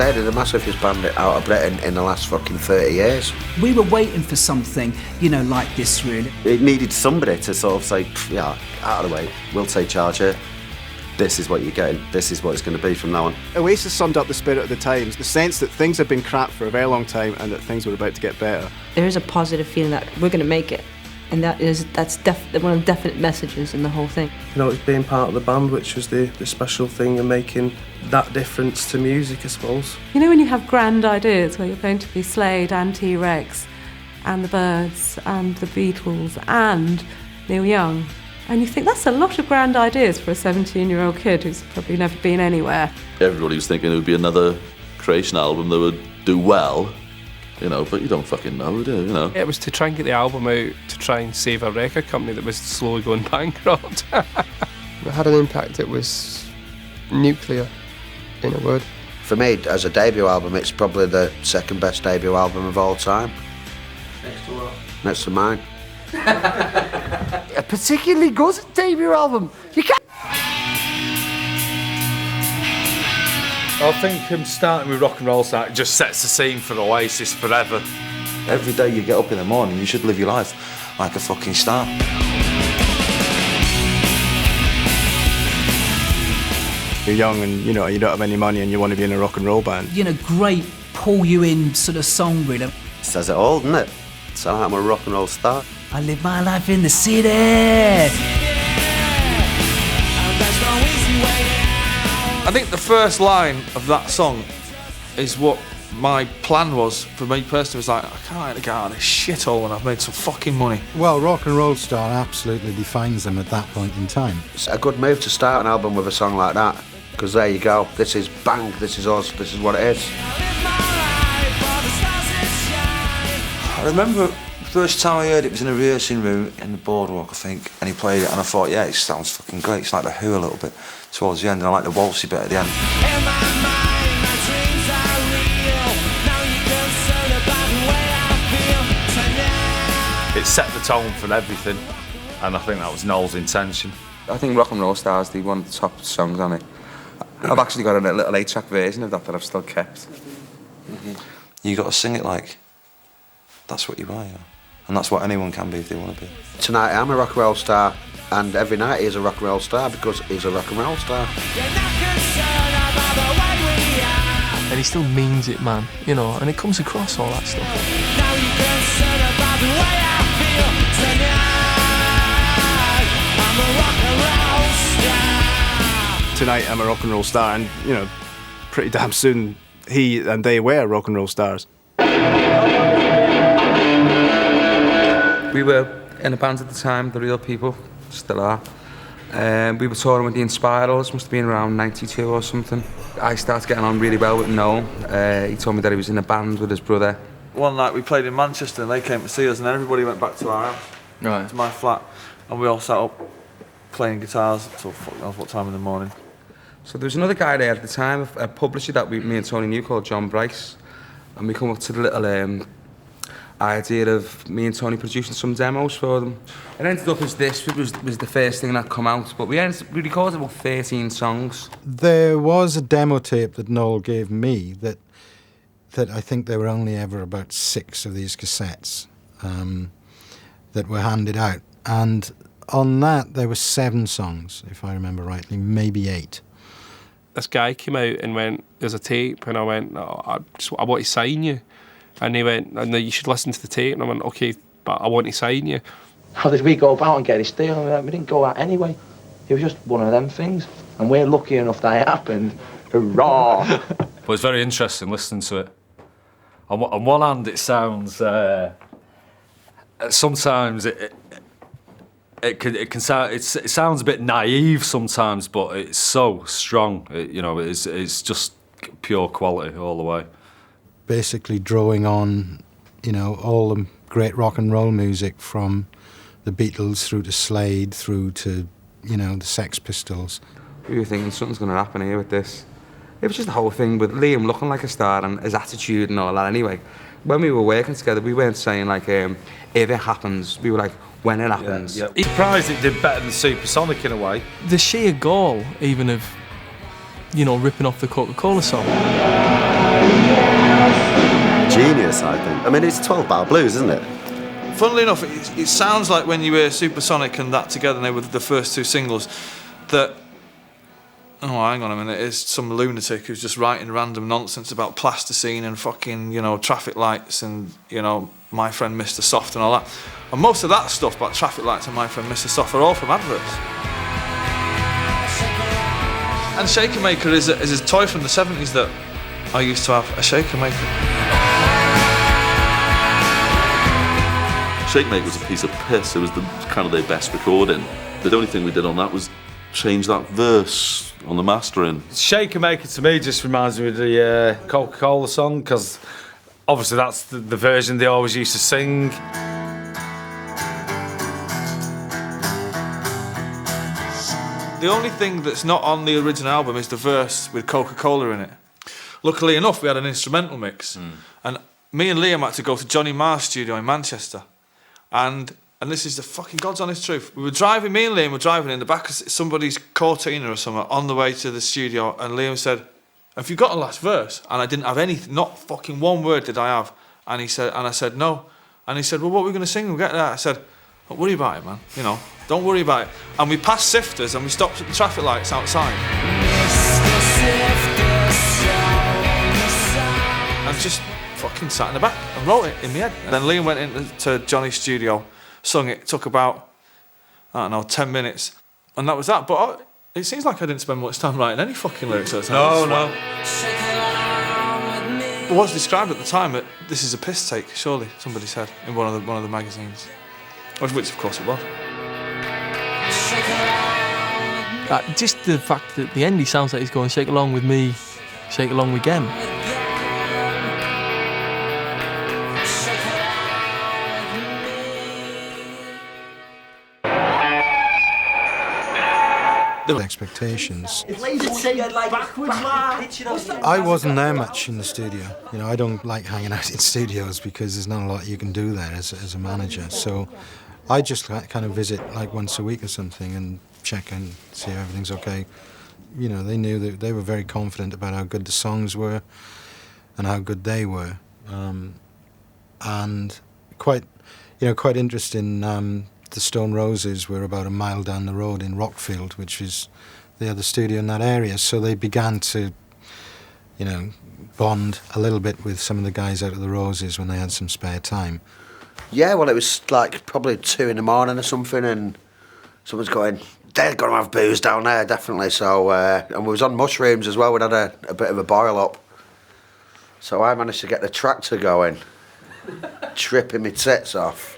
say, they're the massivest band out of Britain in the last fucking 30 years. We were waiting for something, you know, like this, really. It needed somebody to sort of say, yeah, out of the way, we'll take charge here. This is what you're getting, this is what it's going to be from now on. Oasis summed up the spirit of the times, the sense that things had been crap for a very long time and that things were about to get better. There is a positive feeling that we're going to make it, and that's one of the definite messages in the whole thing. You know, it's being part of the band, which was the special thing, and making that difference to music, I suppose. You know when you have grand ideas where you're going to be Slade and T-Rex and the Byrds and the Beatles and Neil Young, and you think that's a lot of grand ideas for a 17-year-old kid who's probably never been anywhere. Everybody was thinking it would be another Creation album that would do well, you know, but you don't fucking know, do you? You know? It was to try and get the album out to try and save a record company that was slowly going bankrupt. It had an impact. It was nuclear, in a word. For me, as a debut album, it's probably the second best debut album of all time. Next to what? Next to mine. A particularly good debut album. You can't. I think him starting with Rock and Roll Star just sets the scene for Oasis forever. Every day you get up in the morning, you should live your life like a fucking star. You're young and, you know, you don't have any money and you want to be in a rock and roll band. You know, great pull you in sort of song, really. It says it all, doesn't it? So I'm a rock and roll star. I live my life in the city. I think the first line of that song is what my plan was for me personally. Was like, I can't get out of this shithole and I've made some fucking money. Well, Rock and Roll Star absolutely defines them at that point in time. It's a good move to start an album with a song like that, because there you go, this is bang, this is us, this is what it is. I remember the first time I heard it was in a rehearsing room in the Boardwalk, I think, and he played it and I thought, yeah, it sounds fucking great. It's like The Who a little bit towards the end, and I like the waltzy bit at the end. It set the tone for everything, and I think that was Noel's intention. I think Rock and Roll Star is one of the top songs on it. I've actually got a little 8-track version of that I've still kept. You got to sing it like that's what you are, you know? And that's what anyone can be if they want to be. Tonight I'm a rock and roll star, and every night he's a rock and roll star because he's a rock and roll star. And he still means it, man, you know, and it comes across all that stuff. Tonight I'm a rock and roll star, and, you know, pretty damn soon he and they were rock and roll stars. We were in a band at the time, The Real People, still are. We were touring with the Inspirals, must have been around 92 or something. I started getting on really well with Noel. He told me that he was in a band with his brother. One night we played in Manchester and they came to see us, and then everybody went back to our house, right, to my flat, and we all sat up playing guitars until fuck knows what time in the morning. So there was another guy there at the time, a publisher that me and Tony knew called John Bryce, and we come up to the little idea of me and Tony producing some demos for them. It ended up as this, it was the first thing that come out, but we recorded about 13 songs. There was a demo tape that Noel gave me that I think there were only ever about 6 of these cassettes that were handed out. And on that there were 7 songs, if I remember rightly, maybe 8. This guy came out and went, there's a tape, and I went, oh, I want to sign you. And he went, and you should listen to the tape. And I went, okay, but I want to sign you. How did we go about and get this deal? We didn't go out anyway. It was just one of them things. And we're lucky enough that it happened. Hurrah! But it's very interesting listening to it. On one hand, it sounds... sometimes it sounds a bit naive sometimes, but it's so strong. It's just pure quality all the way. Basically drawing on, you know, all the great rock and roll music from the Beatles through to Slade, through to, you know, the Sex Pistols. We were thinking something's going to happen here with this. It was just the whole thing with Liam looking like a star and his attitude and all that anyway. When we were working together, we weren't saying like, if it happens, we were like, when it happens. Yeah. He's surprised it did better than Supersonic in a way. The sheer gall, even of, you know, ripping off the Coca-Cola song. funkier side thing. I mean, it's 12-bar blues, isn't it? Funnily enough, it sounds like when you hear Supersonic and that together, and they were the first two singles, that, oh, hang on a minute, it's some lunatic who's just writing random nonsense about plasticine and fucking, you know, traffic lights and, you know, My Friend Mr. Soft and all that. And most of that stuff about traffic lights and My Friend Mr. Soft are all from adverts. And Shaker Maker is a toy from the 70s that I used to have, a Shaker Maker. Shake Maker was a piece of piss. It was kind of their best recording. The only thing we did on that was change that verse on the mastering. Shaker Maker to me just reminds me of the Coca-Cola song, because obviously that's the version they always used to sing. The only thing that's not on the original album is the verse with Coca-Cola in it. Luckily enough, we had an instrumental mix, and me and Liam had to go to Johnny Marr's studio in Manchester, and this is the fucking God's honest truth. Me and Liam were driving in the back of somebody's Cortina or something on the way to the studio, and Liam said, "Have you got a last verse?" And I didn't have anything, not fucking one word did I have. And I said, "No." And he said, "Well, what are we going to sing? We'll get that." I said, "Don't worry about it, man. You know, don't worry about it." And we passed Sifters and we stopped at the traffic lights outside. And just fucking sat in the back and wrote it in my head. And then Liam went into Johnny's studio, sung it, took about, I don't know, 10 minutes. And that was that. But it seems like I didn't spend much time writing any fucking lyrics at the time. No. It was described at the time that this is a piss take, surely, somebody said in one of the magazines. Which of course it was. Just the fact that at the end he sounds like he's going, shake along with me, shake along with them. Expectations. Backwards, I wasn't there much in the studio. You know, I don't like hanging out in studios because there's not a lot you can do there as a manager. So I just kind of visit like once a week or something and check and see if everything's okay. You know, they knew that they were very confident about how good the songs were and how good they were. And quite interesting. The Stone Roses were about a mile down the road in Rockfield, which is the other studio in that area. So they began to, you know, bond a little bit with some of the guys out of the Roses when they had some spare time. Yeah, well, it was like probably 2 a.m. or something, and someone's going, "They're going to have booze down there, definitely." So, and we was on mushrooms as well. We'd had a bit of a boil up. So I managed to get the tractor going, tripping my tits off.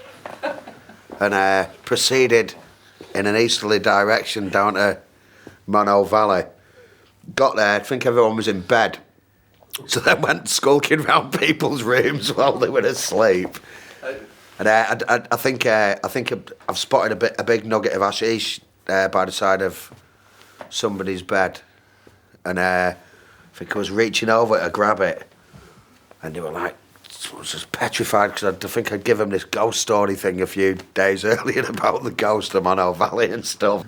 And proceeded in an easterly direction down to Mono Valley. Got there, I think everyone was in bed. So then went skulking round people's rooms while they were asleep. And I think I've spotted a big nugget of hashish by the side of somebody's bed. And I think I was reaching over to grab it. And they were like, I was just petrified because I think I'd give him this ghost story thing a few days earlier about the ghost of Mono Valley and stuff.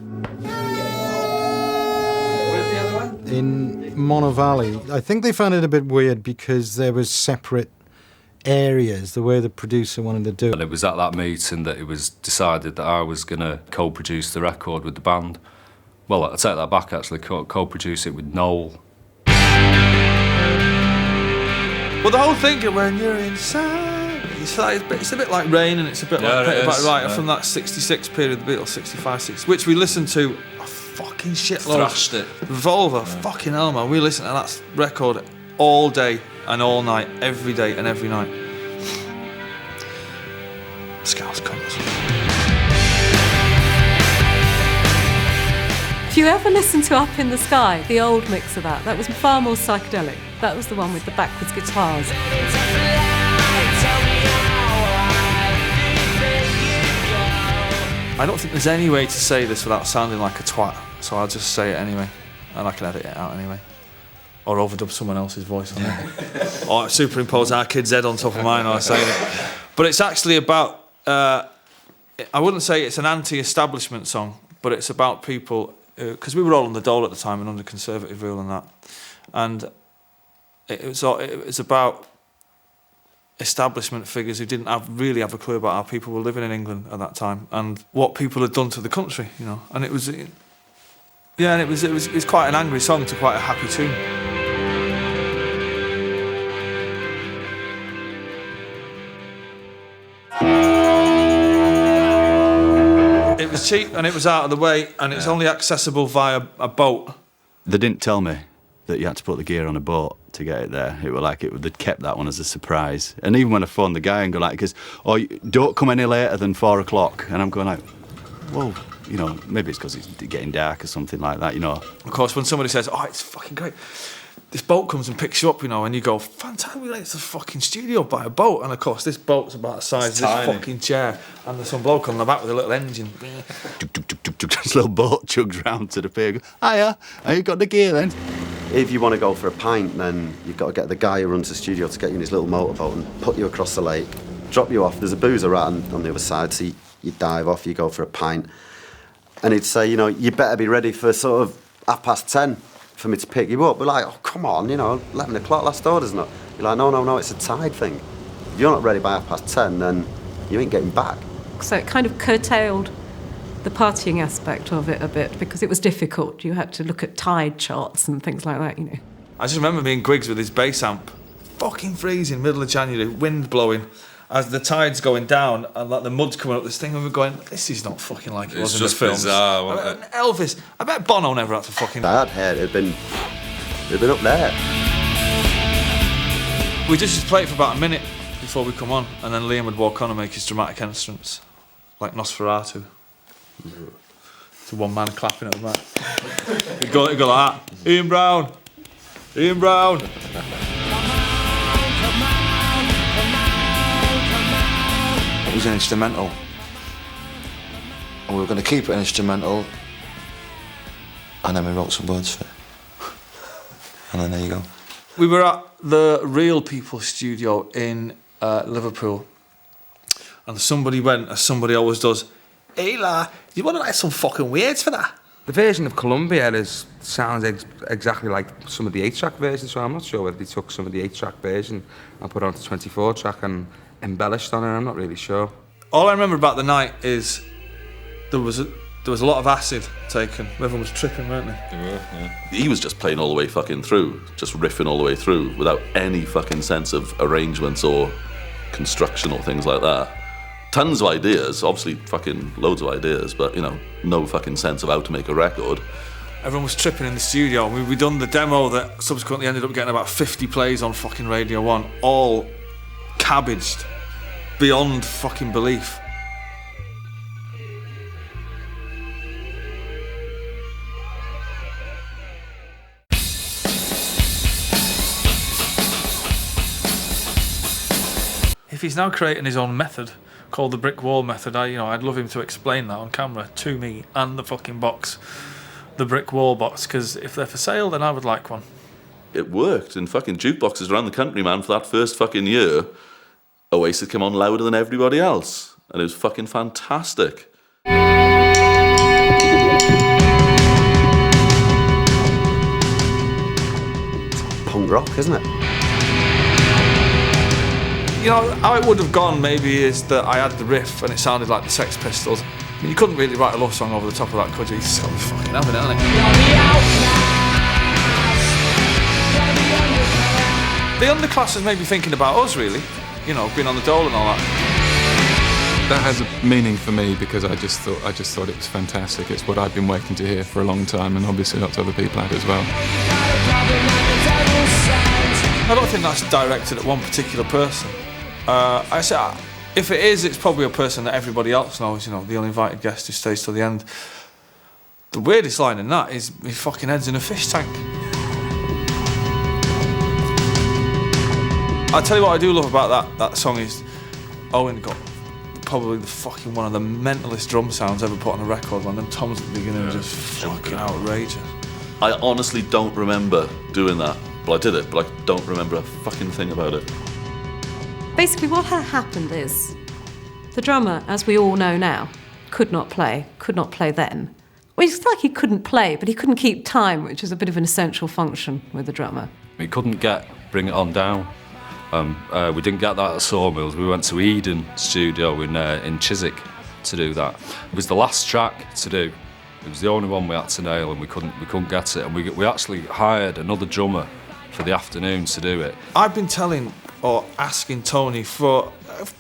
In Mono Valley, I think they found it a bit weird because there was separate areas, the way the producer wanted to do it. And it was at that meeting that it was decided that I was going to co-produce the record with the band. Well, I take that back actually, co-produce it with Noel. Well, the whole thing when you're inside, it's a bit like Rain, and it's a bit like Peter Right from that 66 period, the Beatles, 65, 60, which we listened to a fucking shitload. Thrashed it. Revolver, fucking hell, man. We listened to that record all day and all night, every day and every night. Scouse cunts. If you ever listen to Up in the Sky, the old mix of that was far more psychedelic. That was the one with the backwards guitars. I don't think there's any way to say this without sounding like a twat, so I'll just say it anyway, and I can edit it out anyway. Or overdub someone else's voice on it. Or superimpose our kid's head on top of mine while I say it. But it's actually about, I wouldn't say it's an anti-establishment song, but it's about people, because we were all on the dole at the time and under Conservative rule and that. And it was about establishment figures who didn't really have a clue about how people were living in England at that time and what people had done to the country, you know. And it was quite an angry song to quite a happy tune. It was cheap and it was out of the way, and it's only accessible via a boat. They didn't tell me that you had to put the gear on a boat to get it there. It was like they'd kept that one as a surprise. And even when I phoned the guy and go like, don't come any later than 4 o'clock. And I'm going like, well, you know, maybe it's because it's getting dark or something like that, you know. Of course, when somebody says, oh, it's fucking great, this boat comes and picks you up, you know, and you go, fantastic, we went to the fucking studio by a boat. And of course, this boat's about the size of this fucking chair, and there's some bloke on the back with a little engine. This little boat chugs round to the pier. Hiya, have you got the gear then? If you want to go for a pint, then you've got to get the guy who runs the studio to get you in his little motorboat and put you across the lake, drop you off. There's a boozer right on the other side, so you dive off, you go for a pint. And he'd say, you know, you better be ready for sort of 10:30 for me to pick you up. We're like, oh, come on, you know, 11 o'clock, last order's not. You're like, no, it's a tide thing. If you're not ready by 10:30, then you ain't getting back. So it kind of curtailed the partying aspect of it a bit because it was difficult. You had to look at tide charts and things like that, you know. I just remember being Griggs with his bass amp, fucking freezing, middle of January, wind blowing, as the tide's going down and like the mud's coming up this thing, and we're going, this is not fucking like it was in the films. Bizarre, wasn't it? Elvis, I bet Bono never had to fucking... I had hair, it'd been up there. We just played for about a minute before we come on, and then Liam would walk on and make his dramatic entrance, like Nosferatu. To one man clapping at the back. He'd go like that. Ian Brown. It was an instrumental. And we were going to keep it an instrumental. And then we wrote some words for it. And then there you go. We were at the Real People studio in Liverpool. And somebody went, as somebody always does, hey, la, you want to write some fucking words for that? The version of Columbia sounds exactly like some of the 8-track versions, so I'm not sure whether they took some of the 8-track version and put it onto 24-track and embellished on it. I'm not really sure. All I remember about the night is there was a lot of acid taken. Everyone was tripping, weren't they? They were, yeah. He was just playing all the way fucking through, just riffing all the way through without any fucking sense of arrangements or construction or things like that. Tons of ideas, obviously fucking loads of ideas, but, you know, no fucking sense of how to make a record. Everyone was tripping in the studio. We'd done the demo that subsequently ended up getting about 50 plays on fucking Radio 1, all cabbaged beyond fucking belief. If he's now creating his own method called the brick wall method, I'd love him to explain that on camera to me and the fucking box, the brick wall box, because if they're for sale, then I would like one. It worked in fucking jukeboxes around the country, man, for that first fucking year. Oasis came on louder than everybody else, and it was fucking fantastic. Punk rock, isn't it? You know, how it would have gone maybe is that I had the riff and it sounded like the Sex Pistols. I mean, you couldn't really write a love song over the top of that, could you? It's fucking having it, isn't it? The underclass is maybe thinking about us, really. You know, being on the dole and all that. That has a meaning for me because I just thought it was fantastic. It's what I've been waiting to hear for a long time, and obviously lots of other people had as well. I don't think that's directed at one particular person. I say, if it is, it's probably a person that everybody else knows, you know, the uninvited guest who stays till the end. The weirdest line in that is, his fucking head's in a fish tank. I'll tell you what I do love about that song is Owen got probably one of the mentalist drum sounds ever put on a record, man. Them toms at the beginning are just fucking outrageous. I honestly don't remember doing that. Well, I did it, but I don't remember a fucking thing about it. Basically, what had happened is the drummer, as we all know now, could not play then. Well, it's like he couldn't play, but he couldn't keep time, which is a bit of an essential function with the drummer. He couldn't bring it on down. We didn't get that at Sawmills. We went to Eden Studio in Chiswick to do that. It was the last track to do. It was the only one we had to nail, and we couldn't get it. And we actually hired another drummer for the afternoon to do it. I've been telling or asking Tony for,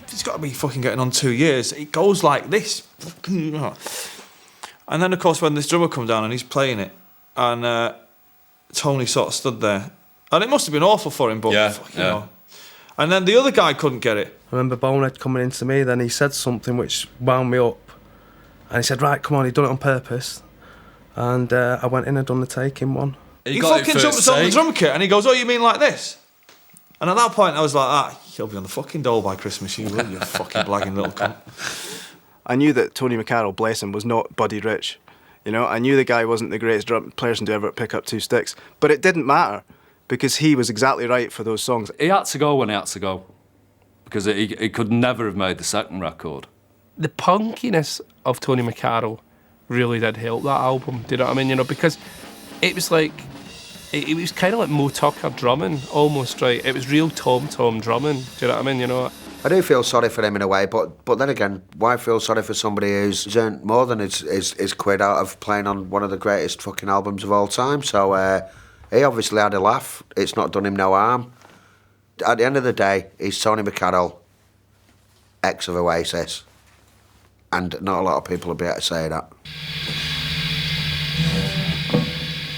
it's got to be fucking getting on 2 years. It goes like this. And then, of course, when this drummer come down and he's playing it, and Tony sort of stood there. And it must have been awful for him, but you know. And then the other guy couldn't get it. I remember Bonehead coming into me, then he said something which wound me up. And he said, right, come on, he'd done it on purpose. And I went in and done the take in one. He fucking jumped on the drum kit and he goes, oh, you mean like this? And at that point I was like, you'll be on the fucking dole by Christmas, you will, you fucking blagging little cunt. I knew that Tony McCarroll, bless him, was not Buddy Rich. You know, I knew the guy wasn't the greatest drum person to ever pick up 2 sticks. But it didn't matter, because he was exactly right for those songs. He had to go when he had to go, because he could never have made the second record. The punkiness of Tony McCarroll really did help that album, do you know what I mean? You know, because it was like, it was kind of like Mo Tucker drumming, almost, right? It was real tom-tom drumming, do you know what I mean? You know, I do feel sorry for him in a way, but then again, why feel sorry for somebody who's earned more than his quid out of playing on one of the greatest fucking albums of all time? So he obviously had a laugh. It's not done him no harm. At the end of the day, he's Tony McCarroll, ex of Oasis, and not a lot of people will be able to say that.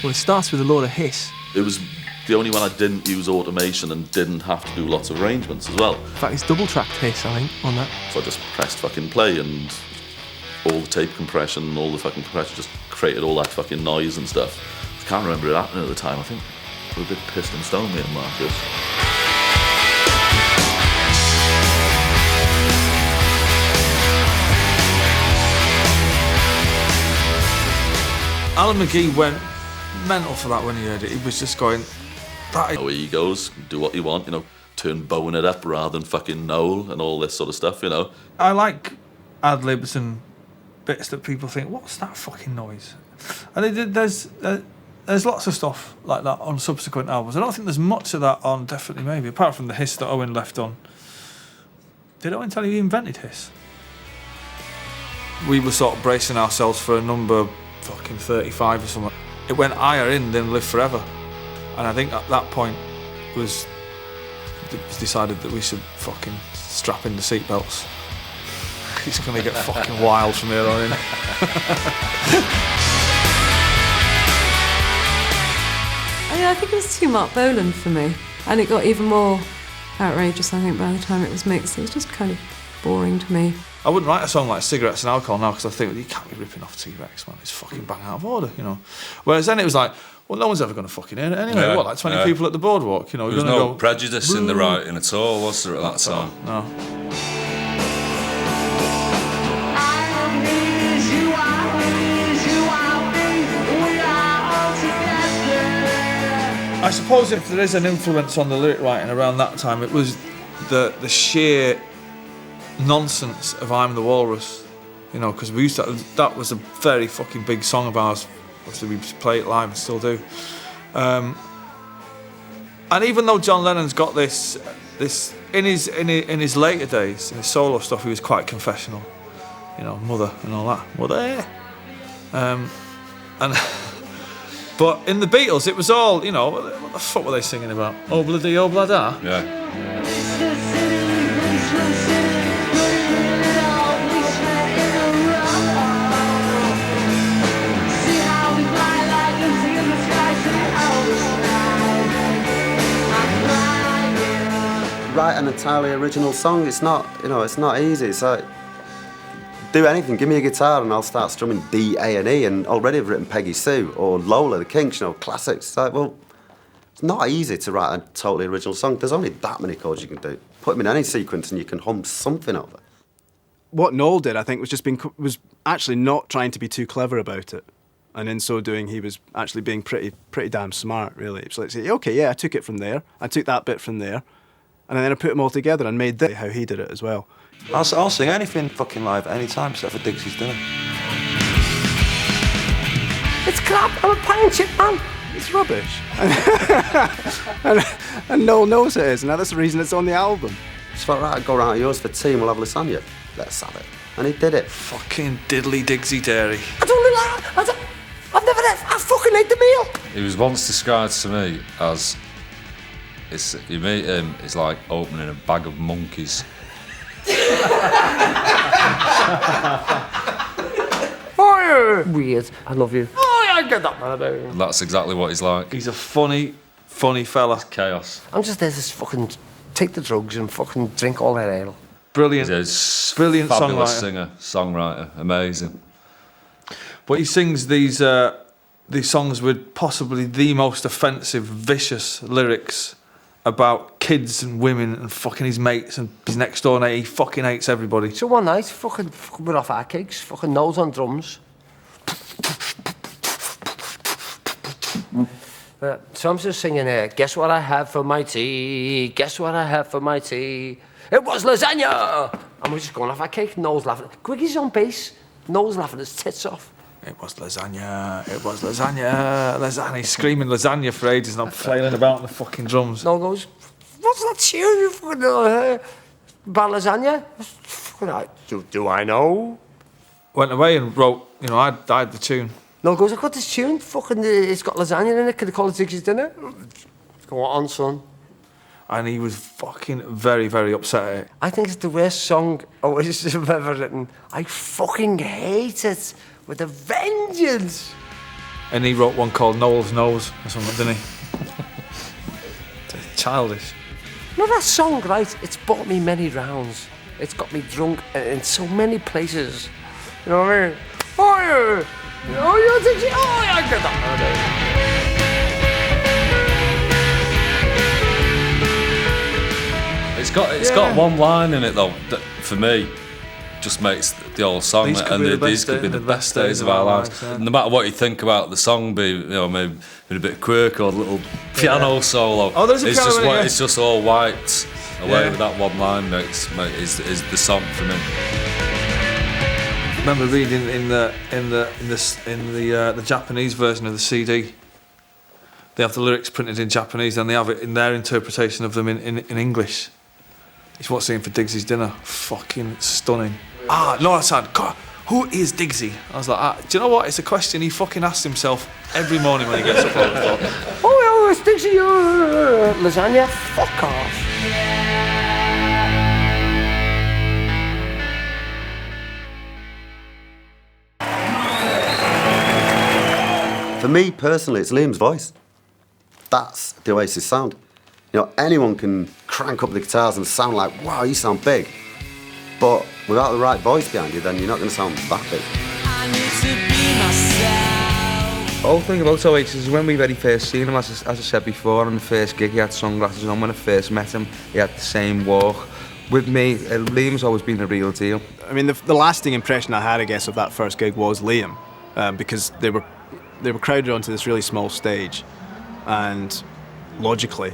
Well, it starts with a lot of hiss. It was the only one I didn't use automation and didn't have to do lots of arrangements as well. In fact, it's double-tracked hiss, I think, on that. So I just pressed fucking play, and all the tape compression, all the fucking compression just created all that fucking noise and stuff. I can't remember it happening at the time. I think we were a bit pissed and stoned, me and Marcus. Alan McGee went mental for that when he heard it. He was just going, No egos, do what you want, you know, turn Bonehead up rather than fucking Noel and all this sort of stuff, you know. I like ad-libs and bits that people think, what's that fucking noise? And there's lots of stuff like that on subsequent albums. I don't think there's much of that on Definitely Maybe, apart from the hiss that Owen left on. Did Owen tell you he invented hiss? We were sort of bracing ourselves for a number fucking 35 or something. It went higher in than Live Forever. And I think at that point it was decided that we should fucking strap in the seatbelts. It's going to get fucking wild from here on in. I think it was too Mark Boland for me. And it got even more outrageous, I think, by the time it was mixed. It was just kind of boring to me. I wouldn't write a song like Cigarettes and Alcohol now, because I think, you can't be ripping off T-Rex, man. It's fucking bang out of order, you know. Whereas then it was like, well, no one's ever going to fucking hear it anyway. Yeah, what, like 20 people at the boardwalk, you know? There was no prejudice in the writing at all, was there, at that time? No. I suppose if there is an influence on the lyric writing around that time, it was the sheer nonsense of I'm the Walrus, you know, because we used to, that was a very fucking big song of ours. Obviously we play it live and still do. And even though John Lennon's got this in his later days, in his solo stuff, he was quite confessional, you know, mother and all that, mother. And but in the Beatles, it was all, you know, what the fuck were they singing about? Obla-dee, obla-da? Yeah. Write an entirely original song, it's not, you know, it's not easy. It's like, do anything, give me a guitar and I'll start strumming D, A and E, and already I've written Peggy Sue or Lola, the Kinks, you know, classics. It's like, well, it's not easy to write a totally original song. There's only that many chords you can do. Put them in any sequence and you can hum something over. What Noel did, I think, was actually not trying to be too clever about it. And in so doing, he was actually being pretty damn smart, really. It's like, say, okay, yeah, I took it from there, I took that bit from there, and then I put them all together and made this how he did it as well. I'll sing anything fucking live at any time except for Dixie's Dinner. It's crap, I'm a pine chip, man. it's rubbish. and Noel knows it is, and that's the reason it's on the album. It's felt right, go round yours for tea and we'll have lasagna. Let's have it. And he did it. Fucking diddly digsy dairy. I've never had. I fucking ate the meal. He was once described to me as, you meet him, it's like opening a bag of monkeys. Oh, weird. I love you. Oh, I get that man about him. And that's exactly what he's like. He's a funny fella. It's chaos. I'm just there to fucking take the drugs and fucking drink all that ale. Brilliant. He's a Brilliant fabulous songwriter. singer, songwriter, amazing. But he sings these songs with possibly the most offensive, vicious lyrics about kids and women and fucking his mates and his next door neighbour. He fucking hates everybody. So one night, fucking we're off our cakes, fucking nose on drums. So I'm just singing here, guess what I had for my tea, guess what I had for my tea. It was lasagna! And we're just going off our cake, Noel's laughing. Quicky's on bass, Noel's laughing his tits off. It was lasagna, it was lasagna, lasagna. He's screaming lasagna for ages and I'm flailing about on the fucking drums. Noel goes, what's that tune you fucking about lasagna? Fucking, do I know? Went away and wrote, I died the tune. Noel goes, I got this tune, fucking, it's got lasagna in it, could I call it Dixie's Dinner? Go on, son. And he was fucking very, very upset at it. I think it's the worst song Oasis have ever written. I fucking hate it with a vengeance. And he wrote one called Noel's Nose or something, didn't he? Childish. No, that song, right, it's bought me many rounds. It's got me drunk in so many places. You know what I mean? Oh, yeah. Oh, you're Dixie. Oh, yeah, get that. It's got one line in it though that for me just makes the whole song. These could be the best days of our lives. Yeah. No matter what you think about the song, maybe a bit quirky or a little piano solo. Oh, there's a piano in it, yeah. It's just all wiped away with that one line. Is the song for me. I remember reading in the Japanese version of the CD. They have the lyrics printed in Japanese and they have it in their interpretation of them in English. It's what's in for Diggsy's Dinner. Fucking stunning. No, I said, God, who is Diggsy? I was like, do you know what? It's a question he fucking asks himself every morning when he gets up. Oh, it's Dixie, lasagna. Fuck off. For me personally, it's Liam's voice. That's the Oasis sound. Anyone can crank up the guitars and sound like, wow, you sound big. But without the right voice behind you, then you're not going to sound that big. The whole thing about Oasis is when we very first seen him, as I said before, on the first gig he had sunglasses on. When I first met him, he had the same walk. With me, Liam's always been the real deal. I mean, the lasting impression I had, I guess, of that first gig was Liam, because they were crowded onto this really small stage, and logically,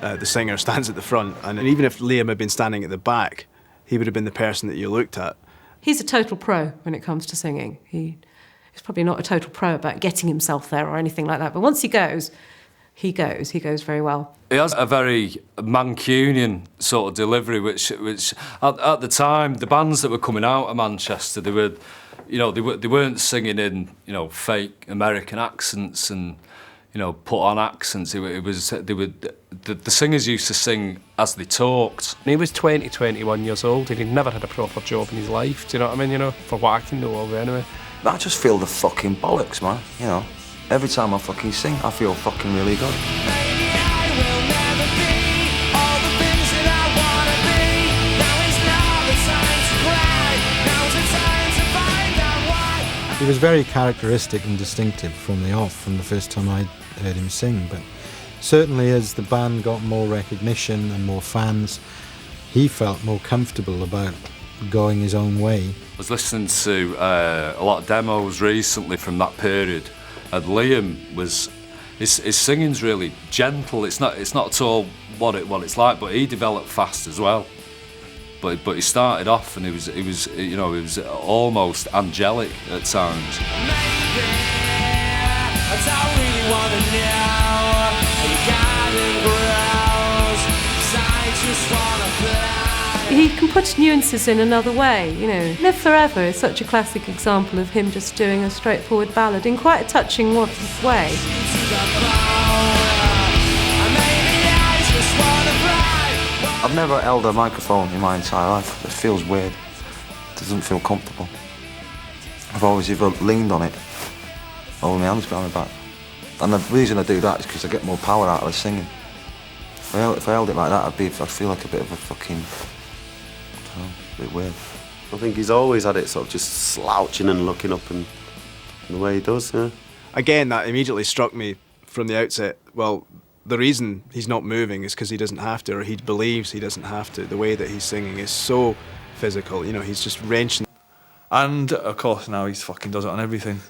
the singer stands at the front, and even if Liam had been standing at the back, he would have been the person that you looked at. He's a total pro when it comes to singing. He's probably not a total pro about getting himself there or anything like that, but once he goes very well. He has a very Mancunian sort of delivery, which at the time, the bands that were coming out of Manchester, they weren't singing in fake American accents and put on accents. The singers used to sing as they talked. He was 20, 21 years old and he'd never had a proper job in his life. Do you know what I mean? For what I can know of it anyway. I just feel the fucking bollocks, man. Every time I fucking sing, I feel fucking really good. He was very characteristic and distinctive from the off, from the first time I heard him sing, but certainly as the band got more recognition and more fans, he felt more comfortable about going his own way. I was listening to a lot of demos recently from that period, and Liam was his singing's really gentle. It's not at all what it's like, but he developed fast as well. But he started off and he was almost angelic at times. Maybe, I don't really want to know. He can put nuances in another way, you know. Live Forever is such a classic example of him just doing a straightforward ballad in quite a touching way. I've never held a microphone in my entire life. It feels weird. It doesn't feel comfortable. I've always either leaned on it or with my hands behind my back. And the reason I do that is because I get more power out of the singing. If I held it like that, I'd feel like a bit of a fucking, I don't know, a bit weird. I think he's always had it sort of just slouching and looking up and the way he does, yeah. Again, that immediately struck me from the outset. Well, the reason he's not moving is because he doesn't have to, or he believes he doesn't have to. The way that he's singing is so physical, you know, he's just wrenching. And, of course, now he's fucking does it on everything.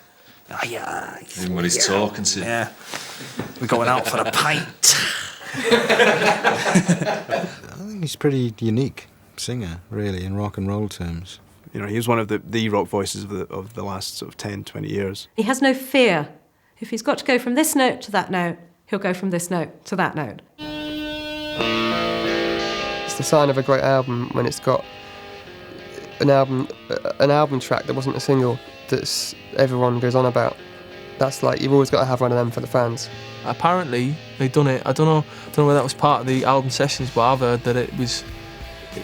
Oh, yeah. Even when he's talking to you. Yeah. We're going out for a pint. I think he's a pretty unique singer, really, in rock and roll terms. You know, he was one of the rock voices of the last sort of 10, 20 years. He has no fear. If he's got to go from this note to that note, he'll go from this note to that note. It's the sign of a great album when it's got an album track that wasn't a single that everyone goes on about. That's like, you've always got to have one of them for the fans. Apparently they'd done it. I don't know whether that was part of the album sessions, but I've heard that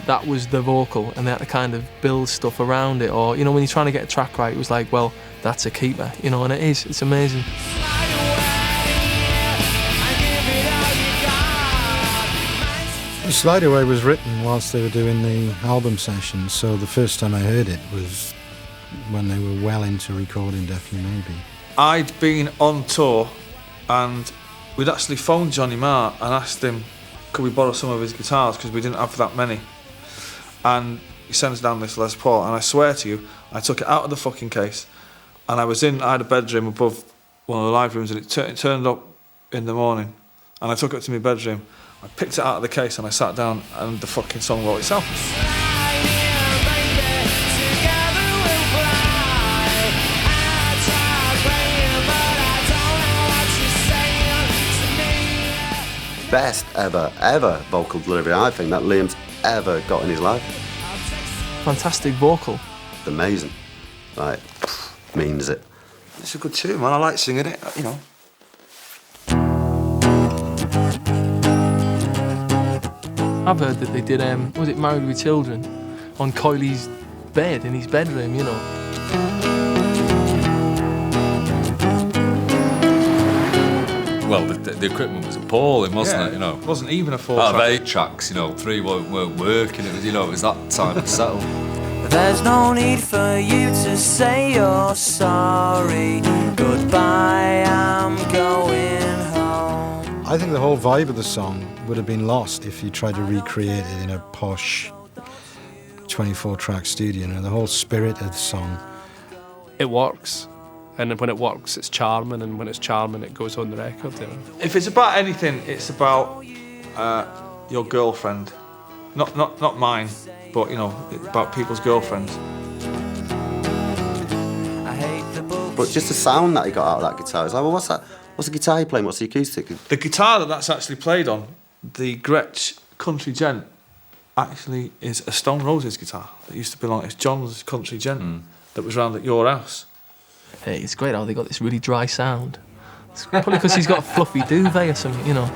that was the vocal, and they had to kind of build stuff around it. Or, you know, when you're trying to get a track right, it was like, well, that's a keeper, you know, and it is. It's amazing. Slide Away was written whilst they were doing the album sessions, so the first time I heard it was when they were well into recording Definitely Maybe. I'd been on tour and we'd actually phoned Johnny Marr and asked him could we borrow some of his guitars because we didn't have that many. And he sent us down this Les Paul, and I swear to you, I took it out of the fucking case and I had a bedroom above one of the live rooms, and it turned up in the morning, and I took it to my bedroom. I picked it out of the case and I sat down, and the fucking song wrote itself. Best ever vocal delivery I think that Liam's ever got in his life. Fantastic vocal. Amazing. Like, means it. It's a good tune, man. I like singing it, you know. I've heard that they did, was it Married with Children, on Coyley's bed in his bedroom, you know. Well, the equipment was appalling, wasn't it? You know, it wasn't even a 4 out track. of 8 tracks, you know, 3 weren't working. It was, you know, it was that time to settle. There's no need for you to say you're sorry. Goodbye, I'm going home. I think the whole vibe of the song would have been lost if you tried to recreate it in a posh 24-track studio. You know, the whole spirit of the song. It works. And when it works, it's charming, and when it's charming, it goes on the record. You know? If it's about anything, it's about your girlfriend, not mine, but you know, about people's girlfriends. But just the sound that he got out of that guitar, it's like, well, what's that? What's the guitar you're playing? What's the acoustic? The guitar that's actually played on, the Gretsch Country Gent, actually is a Stone Roses guitar that used to belong. It's John's Country Gent that was round at your house. Hey, it's great how they got this really dry sound. It's probably because he's got a fluffy duvet or something, you know.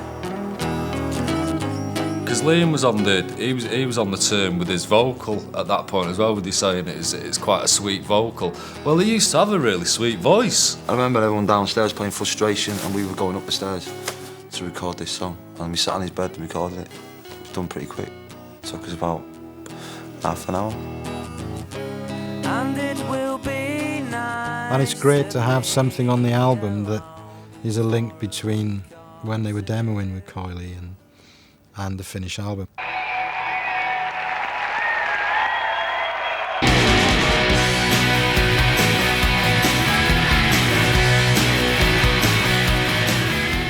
Because Liam was on he was on the turn with his vocal at that point as well, with you saying it's quite a sweet vocal. Well, he used to have a really sweet voice. I remember everyone downstairs playing Frustration, and we were going up the stairs to record this song, and we sat on his bed and recorded it. It was done pretty quick. It took us about half an hour. And it will be nice. And it's great to have something on the album that is a link between when they were demoing with Coyley and the finished album.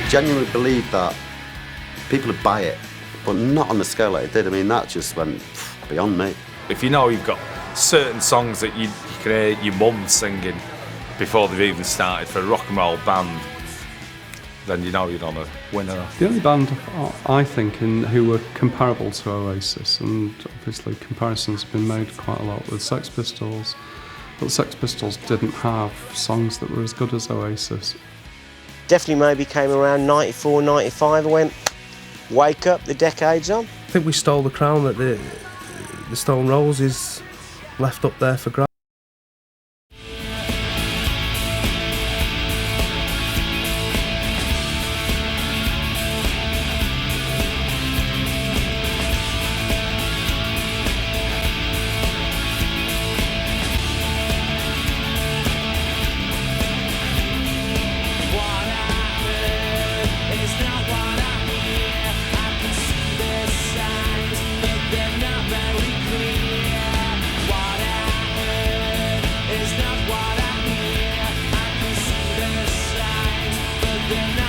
Genuinely believe that people would buy it, but not on the scale that it did. I mean, that just went beyond me. If you know you've got certain songs that you can hear your mum singing before they've even started for a rock and roll band, then you know you're on a winner. The only band, I think, who were comparable to Oasis, and obviously comparisons have been made quite a lot with Sex Pistols, but Sex Pistols didn't have songs that were as good as Oasis. Definitely maybe came around 94, 95 and went, wake up, the decade's on. I think we stole the crown that the Stone Roses left up there for grabs. They're not